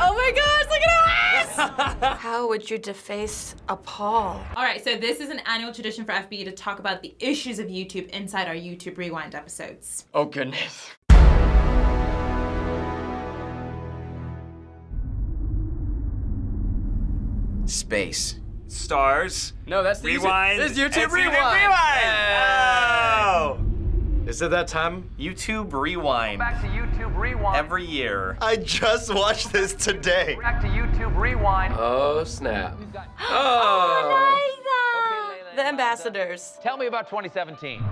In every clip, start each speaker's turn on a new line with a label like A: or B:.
A: Oh my gosh, look at us! How would you deface a Paul?
B: All right, so this is an annual tradition for FBE to talk about the issues of YouTube inside our YouTube Rewind episodes.
C: Oh, goodness.
D: Space.
E: Stars.
C: No, that's the
E: Rewind.
C: YouTube. This is YouTube
E: It's
C: Rewind.
E: Oh!
C: Is it that time?
E: YouTube Rewind.
F: Back to YouTube Rewind.
E: Every year.
G: I just watched this today.
F: Back to YouTube Rewind.
C: Oh, snap. Oh.
A: The ambassadors.
F: Tell me about 2017.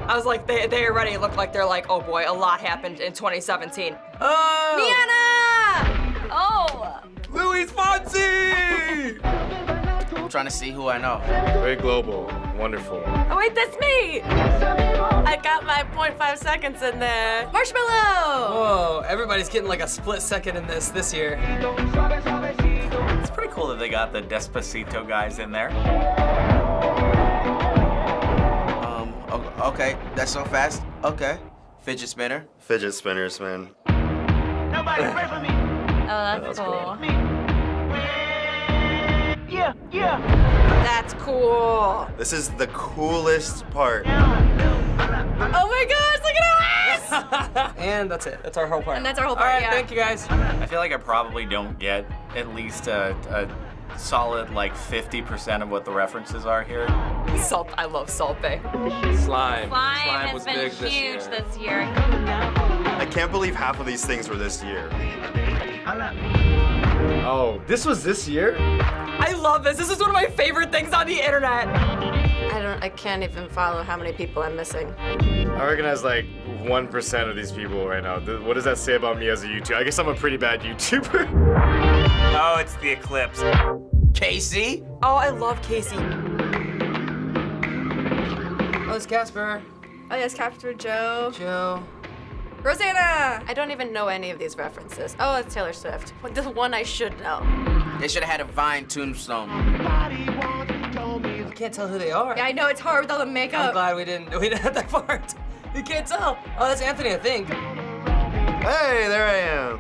A: I was like, they already look like they're like, oh boy, a lot happened in 2017.
C: Oh!
A: Niana! Oh!
C: Luis Fonsi!
D: I'm trying to see who I know.
C: Very global. Wonderful.
A: Oh wait, that's me! I got my 0.5 seconds in there. Marshmallow!
C: Whoa, everybody's getting like a split second in this year.
E: It's pretty cool that they got the Despacito guys in there.
D: Okay, that's so fast. Okay. Fidget spinner.
G: Fidget spinners, man.
F: Nobody pray for me.
B: Oh, that's cool.
F: Yeah.
A: That's cool.
G: This is the coolest part.
A: Oh my gosh, look at us!
C: And that's it. That's our whole part.
A: And that's our whole
C: All
A: part,
C: right,
A: yeah.
C: thank you guys.
E: I feel like I probably don't get at least a solid like 50% of what the references are here.
A: Salt, I love Salt Bay.
C: Slime.
B: Slime
C: was
B: has been
C: big
B: huge
C: this year.
B: this year.
G: I can't believe half of these things were this year.
C: Oh, this was this year?
A: I love this. This is one of my favorite things on the internet. I can't even follow how many people I'm missing.
C: I recognize like 1% of these people right now. What does that say about me as a YouTuber? I guess I'm a pretty bad YouTuber.
E: Oh, it's the eclipse.
D: Casey.
A: Oh, I love Casey.
C: Oh, it's Casper.
A: Oh, yes, Captain Joe.
C: Joe.
A: Rosanna! I don't even know any of these references. Oh, it's Taylor Swift. The one I should know.
D: They should have had a Vine tombstone.
C: You can't tell who they are.
A: Yeah, I know, it's hard with all the
C: I'm
A: makeup.
C: glad we didn't have that part. You can't tell. Oh, that's Anthony, I think.
G: Hey, there I am.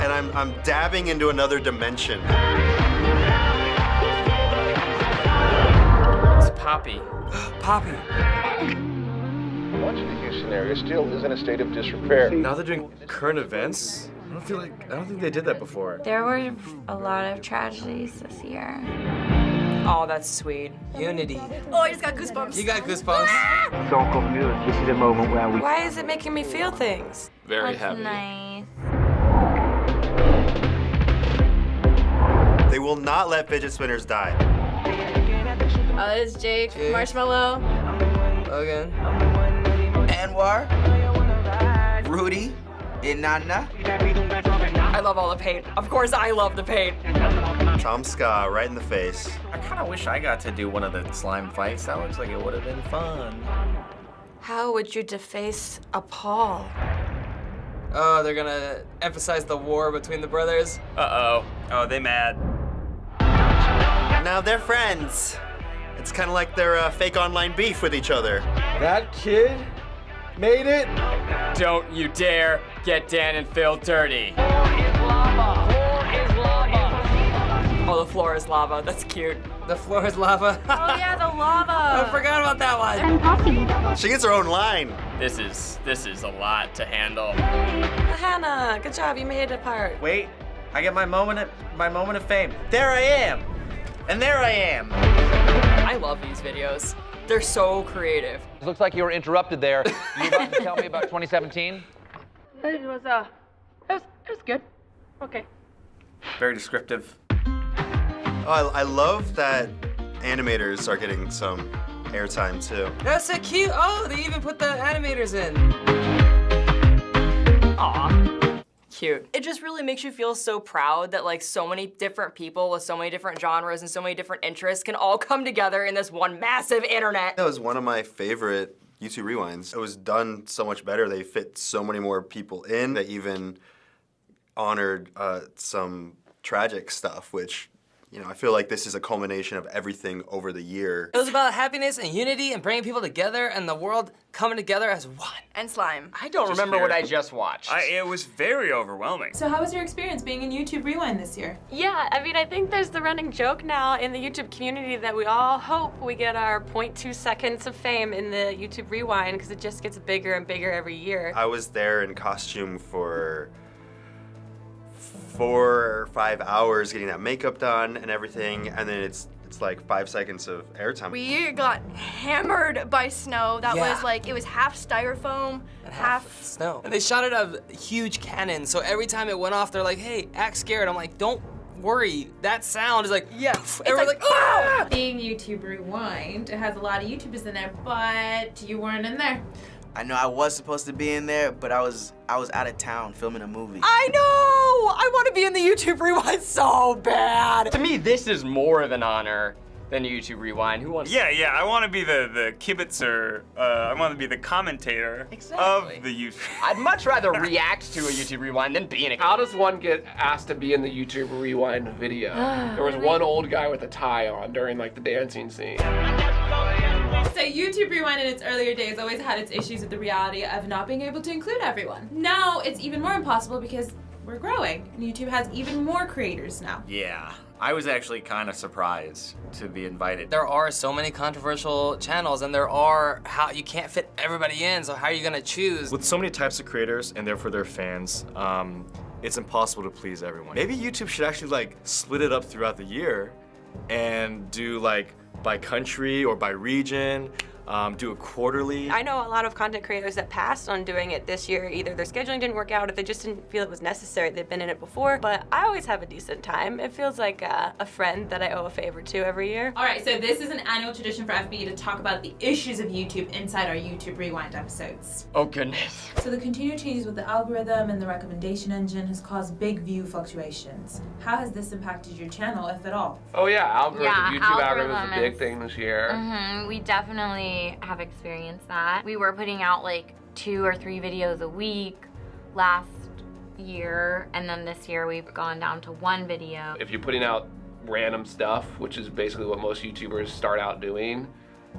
G: And I'm dabbing into another dimension.
C: It's Poppy. Poppy.
H: Much of the Houston area still is in a state of disrepair.
C: Now they're doing current events? I don't think they did that before.
B: There were a lot of tragedies this year.
A: Oh, that's sweet.
C: Unity.
A: Oh, I just got goosebumps.
C: You got goosebumps.
F: This is a moment where we
A: Why is it making me feel things?
C: Very
B: That's
C: heavy.
B: nice.
G: They will not let fidget spinners die.
A: Oh, this is Jake. Marshmallow.
C: Logan.
D: Anwar. Rudy. Inanna.
A: I love all the paint. Of course, I love the paint.
G: Tom Ska right in the face.
E: I kind of wish I got to do one of the slime fights. That looks like it would have been fun.
A: How would you deface a Paul?
C: Oh, they're gonna emphasize the war between the brothers.
E: Uh-oh. Oh, they mad.
G: Now they're friends. It's kind of like their fake online beef with each other.
C: That kid made it. Don't you dare get Dan and Phil dirty.
A: Oh, the floor is lava. That's cute.
C: The floor is lava.
A: Oh yeah, the
C: I
A: lava.
C: forgot about that one.
G: She gets her own line.
C: This is a lot to handle.
A: Hannah, good job. You made it part.
E: Wait, I get my moment of fame. There I am. And there I am.
A: I love these videos. They're so creative.
F: Looks like you were interrupted there. You about to tell me about 2017?
I: It was good. Okay.
E: Very descriptive.
G: Oh, I love that animators are getting some airtime too.
C: That's so cute. Oh, they even put the animators in.
A: Aw. Cute. It just really makes you feel so proud that like so many different people with so many different genres and so many different interests can all come together in this one massive internet.
G: That was one of my favorite YouTube Rewinds. It was done so much better. They fit so many more people in. They even honored some tragic stuff, which You know, I feel like this is a culmination of everything over the year.
J: It was about happiness and unity and bringing people together and the world coming together as one.
K: And slime.
L: I don't remember what I just watched.
M: It was very overwhelming.
B: So how was your experience being in YouTube Rewind this year?
N: Yeah, I mean, I think there's the running joke now in the YouTube community that we all hope we get our 0.2 seconds of fame in the YouTube Rewind because it just gets bigger and bigger every year.
G: I was there in costume for 4 or 5 hours getting that makeup done and everything, and then it's like 5 seconds of airtime.
K: We got hammered by snow. That
J: Yeah.
K: was like, it was half styrofoam, half
J: snow. And they shot it out of huge cannons, so every time it went off, they're like, hey, act scared. I'm like, don't worry. That sound is like,
K: yeah.
J: Everyone's like, ah!
B: Being YouTube Rewind, it has a lot of YouTubers in there, but you weren't in there.
D: I know I was supposed to be in there, but I was out of town filming a movie.
J: I know! I want to be in the YouTube Rewind so bad!
L: To me, this is more of an honor than YouTube Rewind. Who wants?
M: Yeah, I want to be the kibitzer. I want to be the commentator of the YouTube.
L: I'd much rather react to a YouTube Rewind than be in a.
O: How does one get asked to be in the YouTube Rewind video? There was one old guy with a tie on during like the dancing scene.
B: So YouTube Rewind in its earlier days always had its issues with the reality of not being able to include everyone. Now it's even more impossible because we're growing and YouTube has even more creators now.
E: Yeah, I was actually kind of surprised to be invited.
J: There are so many controversial channels, and there are how you can't fit everybody in, so how are you gonna choose?
C: With so many types of creators and therefore their fans, it's impossible to please everyone. Maybe YouTube should actually like split it up throughout the year and do like by country or by region, do it quarterly.
N: I know a lot of content creators that passed on doing it this year. Either their scheduling didn't work out or they just didn't feel it was necessary. They've been in it before, but I always have a decent time. It feels like a friend that I owe a favor to every year.
B: All right, so this is an annual tradition for FB to talk about the issues of YouTube inside our YouTube Rewind episodes.
L: Oh goodness.
B: So the continued changes with the algorithm and the recommendation engine has caused big view fluctuations. How has this impacted your channel, if at all?
O: Oh yeah, algorithm.
P: Yeah,
O: YouTube algorithm is a big
P: is-
O: thing this year.
P: We definitely have experienced that. We were putting out like 2 or 3 videos a week last year, and then this year we've gone down to 1 video.
O: If you're putting out random stuff, which is basically what most YouTubers start out doing,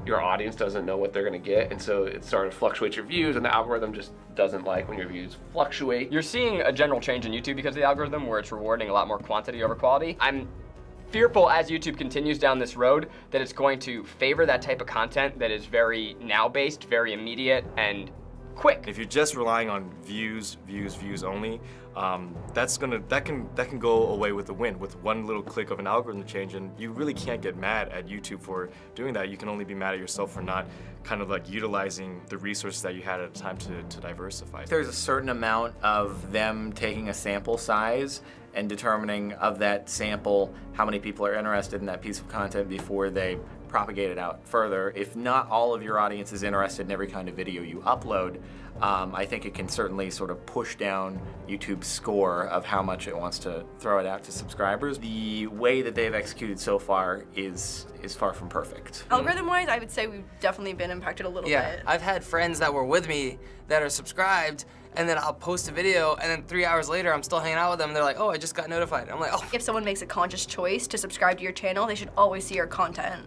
O: your audience doesn't know what they're gonna get, and so it sort of fluctuates your views, and the algorithm just doesn't like when your views fluctuate.
L: You're seeing a general change in YouTube because of the algorithm where it's rewarding a lot more quantity over quality. I'm fearful as YouTube continues down this road that it's going to favor that type of content that is very now-based, very immediate, and quick.
C: If you're just relying on views only, that can go away with the wind with one little click of an algorithm change, and you really can't get mad at YouTube for doing that. You can only be mad at yourself for not kind of like utilizing the resources that you had at the time to diversify.
E: There's a certain amount of them taking a sample size and determining of that sample how many people are interested in that piece of content before they propagate it out further. If not all of your audience is interested in every kind of video you upload, I think it can certainly sort of push down YouTube's score of how much it wants to throw it out to subscribers. The way that they've executed so far is far from perfect.
K: Algorithm-wise, I would say we've definitely been impacted a little bit.
J: I've had friends that were with me that are subscribed, and then I'll post a video, and then 3 hours later, I'm still hanging out with them, and they're like, oh, I just got notified. I'm like, oh.
K: If someone makes a conscious choice to subscribe to your channel, they should always see your content.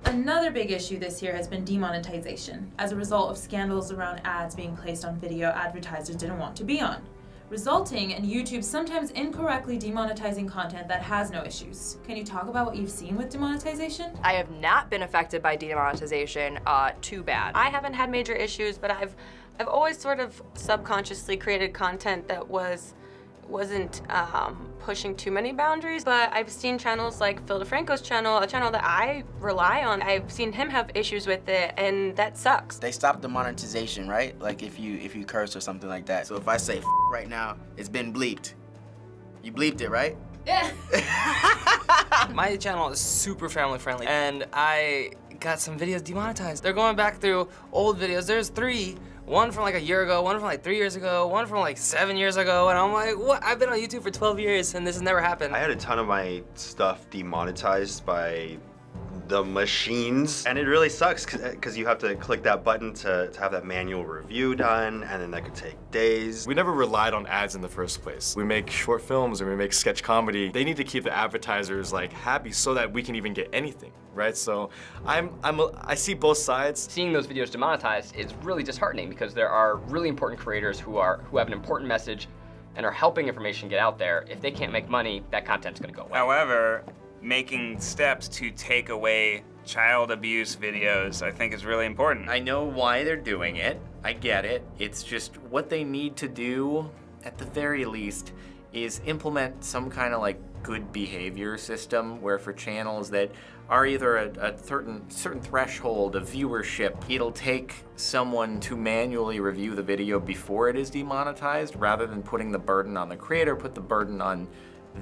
B: Another big issue this year has been demonetization as a result of scandals around ads being placed on video advertisers didn't want to be on, resulting in YouTube sometimes incorrectly demonetizing content that has no issues. Can you talk about what you've seen with demonetization?
A: I have not been affected by demonetization too bad.
N: I haven't had major issues, but I've always sort of subconsciously created content that wasn't pushing too many boundaries, but I've seen channels like Phil DeFranco's channel, a channel that I rely on. I've seen him have issues with it, and that sucks.
D: They stopped the monetization, right? Like if you curse or something like that. So if I say right now, it's been bleeped. You bleeped it, right?
B: Yeah.
J: My channel is super family friendly, and I got some videos demonetized. They're going back through old videos. There's 3. One from like a year ago, one from like 3 years ago, one from like 7 years ago, and I'm like, what? I've been on YouTube for 12 years and this has never happened.
G: I had a ton of my stuff demonetized by the machines. And it really sucks because you have to click that button to have that manual review done, and then that could take days.
C: We never relied on ads in the first place. We make short films and we make sketch comedy. They need to keep the advertisers like happy so that we can even get anything, right? So I see both sides.
L: Seeing those videos demonetized is really disheartening because there are really important creators who have an important message and are helping information get out there. If they can't make money, that content's gonna go away.
M: However, making steps to take away child abuse videos, I think, is really important.
E: I know why they're doing it. I get it. It's just what they need to do, at the very least, is implement some kind of like good behavior system where for channels that are either a certain threshold of viewership, it'll take someone to manually review the video before it is demonetized rather than putting the burden on the creator, put the burden on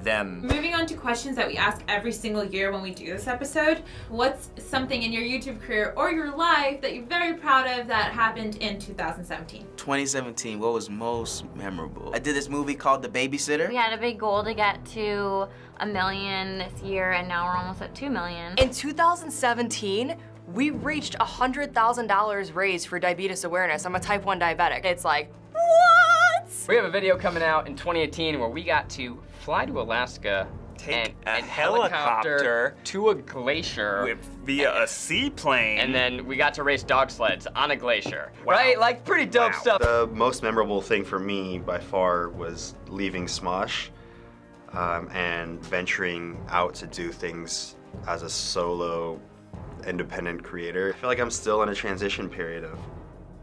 E: them.
B: Moving on to questions that we ask every single year when we do this episode. What's something in your YouTube career or your life that you're very proud of that happened in 2017?
D: 2017, what was most memorable? I did this movie called The Babysitter.
P: We had a big goal to get to 1 million this year, and now we're almost at 2 million.
A: In 2017, we reached $100,000 raised for diabetes awareness. I'm a type 1 diabetic. It's like, what?
L: We have a video coming out in 2018 where we got to fly to Alaska,
M: take
L: and
M: a helicopter
L: to a glacier
M: via a seaplane,
L: and then we got to race dog sleds on a glacier. Wow. Right? Like pretty dope stuff.
G: The most memorable thing for me by far was leaving Smosh and venturing out to do things as a solo independent creator. I feel like I'm still in a transition period of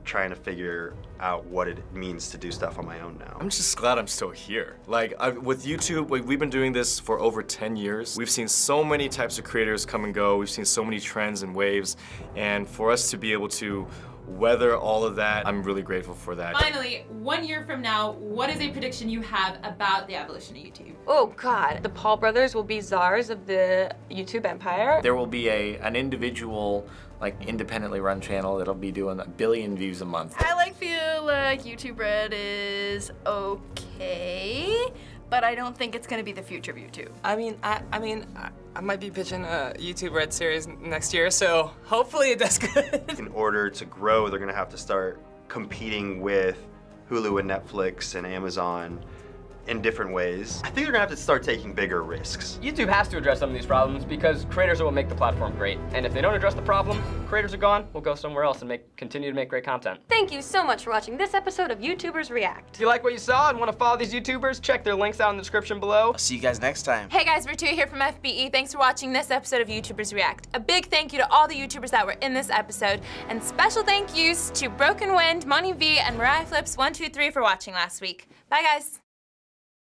G: trying to figure out what it means to do stuff on my own now.
C: I'm just glad I'm still here. Like, with YouTube, we've been doing this for over 10 years. We've seen so many types of creators come and go. We've seen so many trends and waves. And for us to be able to weather all of that, I'm really grateful for that.
B: Finally, 1 year from now, what is a prediction you have about the evolution of YouTube?
N: Oh God, the Paul brothers will be czars of the YouTube empire.
E: There will be an individual, like independently run channel that'll be doing 1 billion views a month.
K: I feel like YouTube Red is okay, but I don't think it's gonna be the future of YouTube.
J: I mean, I might be pitching a YouTube Red series next year, so hopefully it does good.
G: In order to grow, they're gonna have to start competing with Hulu and Netflix and Amazon in different ways. I think they're gonna have to start taking bigger risks.
L: YouTube has to address some of these problems because creators are what make the platform great. And if they don't address the problem, creators are gone, we'll go somewhere else and continue to make great content.
N: Thank you so much for watching this episode of YouTubers React.
L: If you like what you saw and want to follow these YouTubers, check their links out in the description below.
D: I'll see you guys next time.
B: Hey guys, Ritu here from FBE. Thanks for watching this episode of YouTubers React. A big thank you to all the YouTubers that were in this episode, and special thank yous to Broken Wind, Monty V, and Mariah Flips 123 for watching last week. Bye guys.